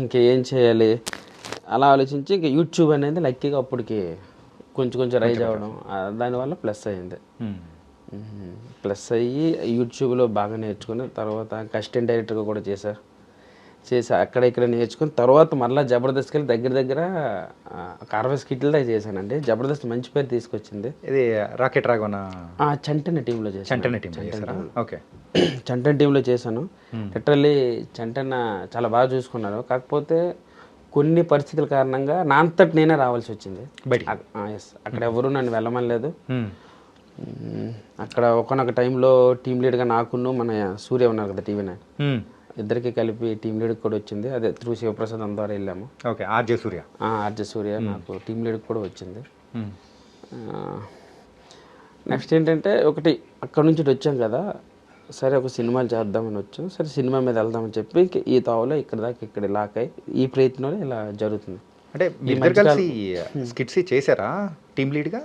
ఇంకా ఏం చేయాలి అలా ఆలోచించి ఇంకా యూట్యూబ్ అనేది లక్కీగా అప్పటికి కొంచెం కొంచెం రైజ్ అవ్వడం దానివల్ల ప్లస్ అయింది. ప్లస్ అయ్యి యూట్యూబ్లో బాగా నేర్చుకుని తర్వాత అసిస్టెంట్ డైరెక్టర్గా కూడా చేసి అక్కడ ఇక్కడ నేర్చుకుని తర్వాత మళ్ళీ జబర్దస్త్కి వెళ్ళి దగ్గర ఒక 60 స్కిట్లు దాకా చేశానండి. జబర్దస్త్ మంచి పేరు తీసుకొచ్చింది. ఇది రాకెట్ రాగోనా చంటన టీంలో చేశాను. ఓకే. చంటన టీంలో చేశాను. లిటరల్లీ చంటన చాలా బాగా చూసుకున్నారు. కాకపోతే కొన్ని పరిస్థితుల కారణంగా నా అంతటి నేనే రావాల్సి వచ్చింది. ఎస్, అక్కడ ఎవరు నన్ను వెళ్ళమనలేదు. అక్కడ ఒకనొక టైంలో టీం లీడ్గా నాకును మన సూర్య ఉన్నారు కదా టీవీ నైన్, ఇద్దరికి కలిపి టీం లీడ్కి కూడా వచ్చింది. అదే త్రూ శివప్రసాద్ ద్వారా వెళ్ళాము. ఓకే. ఆర్జే సూర్య నాకు టీం లీడ్కి కూడా వచ్చింది. నెక్స్ట్ ఏంటంటే ఒకటి అక్కడ నుంచి వచ్చాం కదా, సరే ఒక సినిమాలు చేద్దామని వచ్చాం. సరే సినిమా మీద వెళ్దామని చెప్పి ఈ తావులో ఇక్కడ దాకా ఇక్కడ లాకాయి ఈ ప్రయత్నంలో ఇలా జరుగుతుంది. అంటే మీరు కలిసి స్కిట్స్ చేశారా టీం లీడ్గా?